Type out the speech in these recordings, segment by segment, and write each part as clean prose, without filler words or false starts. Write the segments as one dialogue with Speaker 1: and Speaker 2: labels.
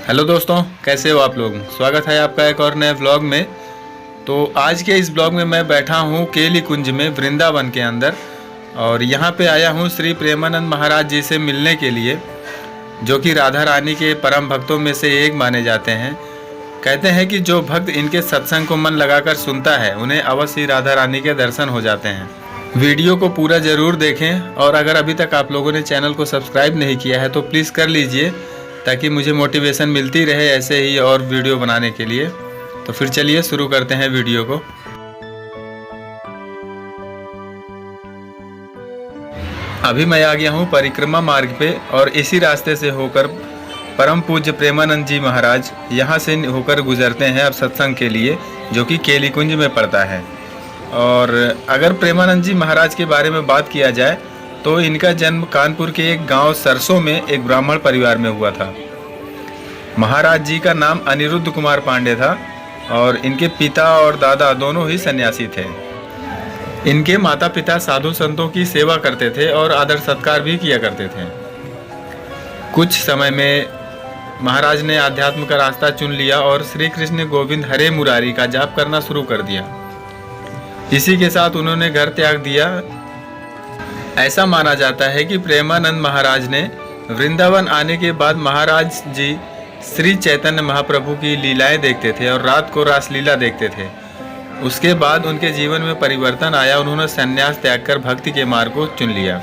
Speaker 1: Hello दोस्तों, कैसे हो आप लोग। स्वागत है आपका एक और नए व्लॉग में। तो आज के इस व्लॉग में मैं बैठा हूँ केली कुंज में वृंदावन के अंदर, और यहाँ पे आया हूँ श्री प्रेमानंद महाराज जी से मिलने के लिए, जो कि राधा रानी के परम भक्तों में से एक माने जाते हैं। कहते हैं कि जो भक्त इनके सत्संग को मन लगाकर सुनता है उन्हें अवश्य ही राधा रानी के दर्शन हो जाते हैं। वीडियो को पूरा ज़रूर देखें, और अगर अभी तक आप लोगों ने चैनल को सब्सक्राइब नहीं किया है तो प्लीज़ कर लीजिए, ताकि मुझे मोटिवेशन मिलती रहे ऐसे ही और वीडियो बनाने के लिए। तो फिर चलिए शुरू करते हैं वीडियो को। अभी मैं आ गया हूँ परिक्रमा मार्ग पे, और इसी रास्ते से होकर परम पूज्य प्रेमानंद जी महाराज यहाँ से होकर गुजरते हैं अब सत्संग के लिए, जो कि केली कुंज में पड़ता है। और अगर प्रेमानंद जी महाराज के बारे में बात किया जाए तो इनका जन्म कानपुर के एक गांव सरसों में एक ब्राह्मण परिवार में हुआ था। महाराज जी का नाम अनिरुद्ध कुमार पांडे था, और इनके पिता और दादा दोनों ही सन्यासी थे। इनके माता पिता साधु संतों की सेवा करते थे और आदर सत्कार भी किया करते थे। कुछ समय में महाराज ने आध्यात्म का रास्ता चुन लिया और श्री कृष्ण गोविंद हरे मुरारी का जाप करना शुरू कर दिया। इसी के साथ उन्होंने घर त्याग दिया। ऐसा माना जाता है कि प्रेमानंद महाराज ने वृंदावन आने के बाद महाराज जी श्री चैतन्य महाप्रभु की लीलाएं देखते थे और रात को रासलीला देखते थे। उसके बाद उनके जीवन में परिवर्तन आया। उन्होंने संन्यास त्याग कर भक्ति के मार्ग को चुन लिया।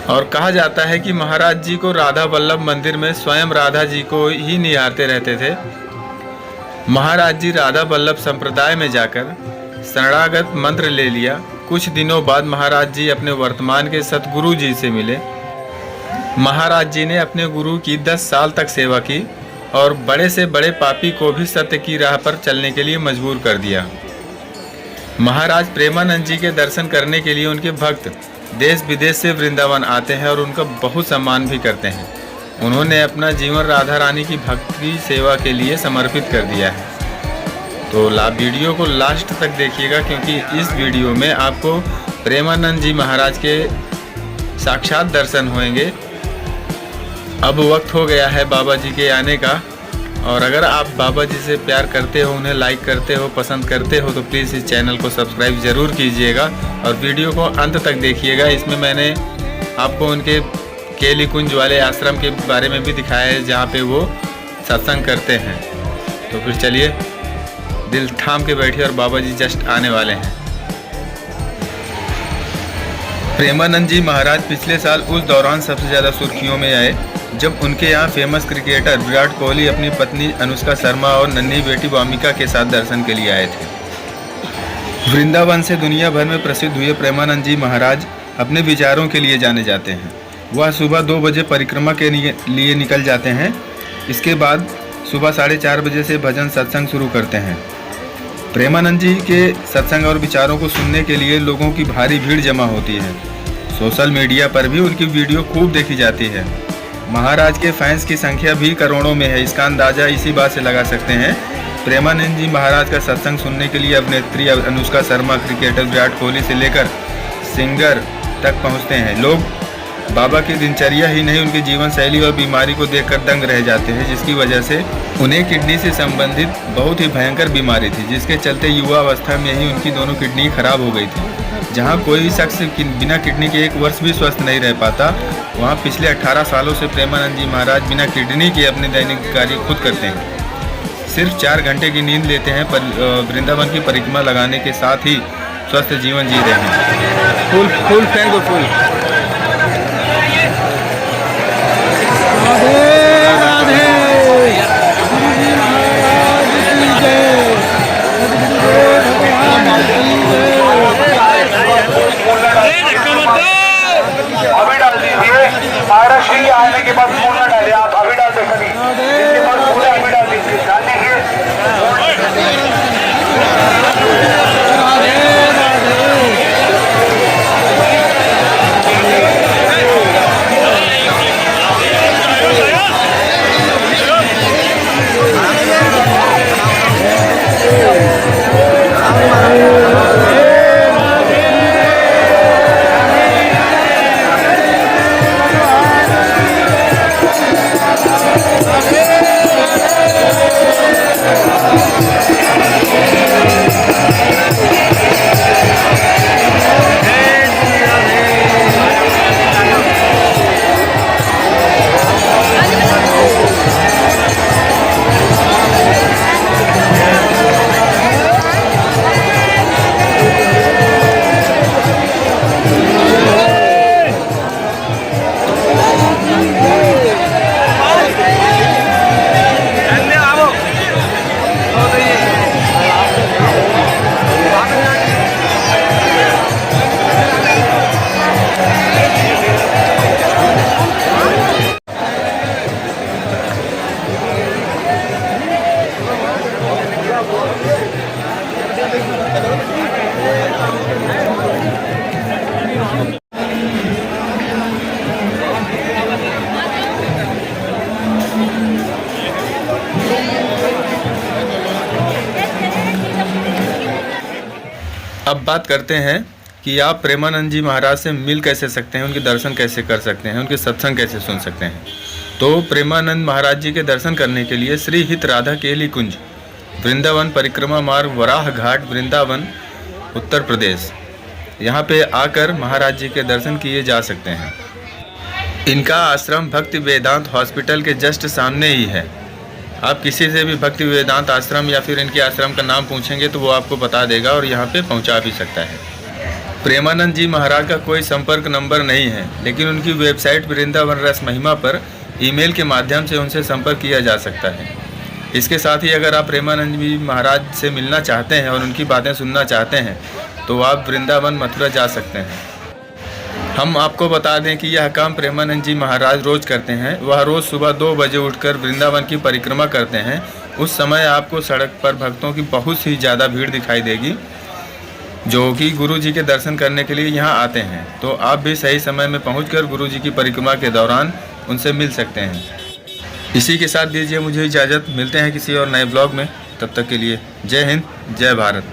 Speaker 1: और कहा जाता है कि महाराज जी को राधा वल्लभ मंदिर में स्वयं राधा जी को ही निहारते रहते थे। महाराज जी राधा वल्लभ संप्रदाय में जाकर शरणागत मंत्र ले लिया। कुछ दिनों बाद महाराज जी अपने वर्तमान के सतगुरु जी से मिले। महाराज जी ने अपने गुरु की 10 साल तक सेवा की और बड़े से बड़े पापी को भी सत्य की राह पर चलने के लिए मजबूर कर दिया। महाराज प्रेमानंद जी के दर्शन करने के लिए उनके भक्त देश विदेश से वृंदावन आते हैं और उनका बहुत सम्मान भी करते हैं। उन्होंने अपना जीवन राधा रानी की भक्ति सेवा के लिए समर्पित कर दिया है। तो वीडियो को लास्ट तक देखिएगा, क्योंकि इस वीडियो में आपको प्रेमानंद जी महाराज के साक्षात दर्शन होंगे। अब वक्त हो गया है बाबा जी के आने का, और अगर आप बाबा जी से प्यार करते हो, उन्हें लाइक करते हो, पसंद करते हो, तो प्लीज़ इस चैनल को सब्सक्राइब ज़रूर कीजिएगा और वीडियो को अंत तक देखिएगा। इसमें मैंने आपको उनके केली कुंज वाले आश्रम के बारे में भी दिखाया है, जहाँ पे वो सत्संग करते हैं। तो फिर चलिए, दिल थाम के बैठिए, और बाबा जी जस्ट आने वाले हैं। प्रेमानंद जी महाराज पिछले साल उस दौरान सबसे ज़्यादा सुर्खियों में आए जब उनके यहाँ फेमस क्रिकेटर विराट कोहली अपनी पत्नी अनुष्का शर्मा और नन्ही बेटी वामिका के साथ दर्शन के लिए आए थे। वृंदावन से दुनिया भर में प्रसिद्ध हुए प्रेमानंद जी महाराज अपने विचारों के लिए जाने जाते हैं। वह सुबह 2 बजे परिक्रमा के लिए निकल जाते हैं। इसके बाद सुबह 4:30 बजे से भजन सत्संग शुरू करते हैं। प्रेमानंद जी के सत्संग और विचारों को सुनने के लिए लोगों की भारी भीड़ जमा होती है। सोशल मीडिया पर भी उनकी वीडियो खूब देखी जाती है। महाराज के फैंस की संख्या भी करोड़ों में है। इसका अंदाज़ा इसी बात से लगा सकते हैं। प्रेमानंद जी महाराज का सत्संग सुनने के लिए अभिनेत्री अनुष्का शर्मा, क्रिकेटर विराट कोहली से लेकर सिंगर तक पहुंचते हैं। लोग बाबा की दिनचर्या ही नहीं, उनकी जीवन शैली और बीमारी को देखकर दंग रह जाते हैं, जिसकी वजह से उन्हें किडनी से संबंधित बहुत ही भयंकर बीमारी थी, जिसके चलते युवा अवस्था में ही उनकी दोनों किडनी खराब हो गई थी। जहां कोई शख्स बिना किडनी के 1 वर्ष भी स्वस्थ नहीं रह पाता, वहां पिछले 18 सालों से प्रेमानंद जी महाराज बिना किडनी के अपने दैनिक कार्य खुद करते हैं। सिर्फ 4 घंटे की नींद लेते हैं, पर वृंदावन की परिक्रमा लगाने के साथ ही स्वस्थ जीवन जी रहे हैं। फुल फेंक दो, फुल।
Speaker 2: अभी डाल दीजिए। महाराज श्री आने के बाद फूल न डालिए, आप अभी डाल दे सभी। जिसके पास फूल अभी डाल दीजिए, डाल दीजिए।
Speaker 1: बात करते हैं कि आप प्रेमानंद जी महाराज से मिल कैसे सकते हैं, उनके दर्शन कैसे कर सकते हैं, उनके सत्संग कैसे सुन सकते हैं। तो प्रेमानंद महाराज जी के दर्शन करने के लिए श्री हित राधा केली कुंज, वृंदावन परिक्रमा मार्ग, वराह घाट, वृंदावन, उत्तर प्रदेश, यहाँ पे आकर महाराज जी के दर्शन किए जा सकते हैं। इनका आश्रम भक्ति वेदांत हॉस्पिटल के जस्ट सामने ही है। आप किसी से भी भक्ति वेदांत आश्रम या फिर इनके आश्रम का नाम पूछेंगे तो वो आपको बता देगा और यहाँ पे पहुँचा भी सकता है। प्रेमानंद जी महाराज का कोई संपर्क नंबर नहीं है, लेकिन उनकी वेबसाइट वृंदावन रस महिमा पर ईमेल के माध्यम से उनसे संपर्क किया जा सकता है। इसके साथ ही अगर आप प्रेमानंद जी महाराज से मिलना चाहते हैं और उनकी बातें सुनना चाहते हैं तो आप वृंदावन मथुरा जा सकते हैं। हम आपको बता दें कि यह काम प्रेमानंद जी महाराज रोज़ करते हैं। वह रोज़ सुबह 2 बजे उठकर वृंदावन की परिक्रमा करते हैं। उस समय आपको सड़क पर भक्तों की बहुत ही ज़्यादा भीड़ दिखाई देगी जो कि गुरु जी के दर्शन करने के लिए यहाँ आते हैं। तो आप भी सही समय में पहुँचकर गुरु जी की परिक्रमा के दौरान उनसे मिल सकते हैं। इसी के साथ दीजिए मुझे इजाज़त। मिलते हैं किसी और नए ब्लॉग में, तब तक के लिए जय हिंद, जय भारत।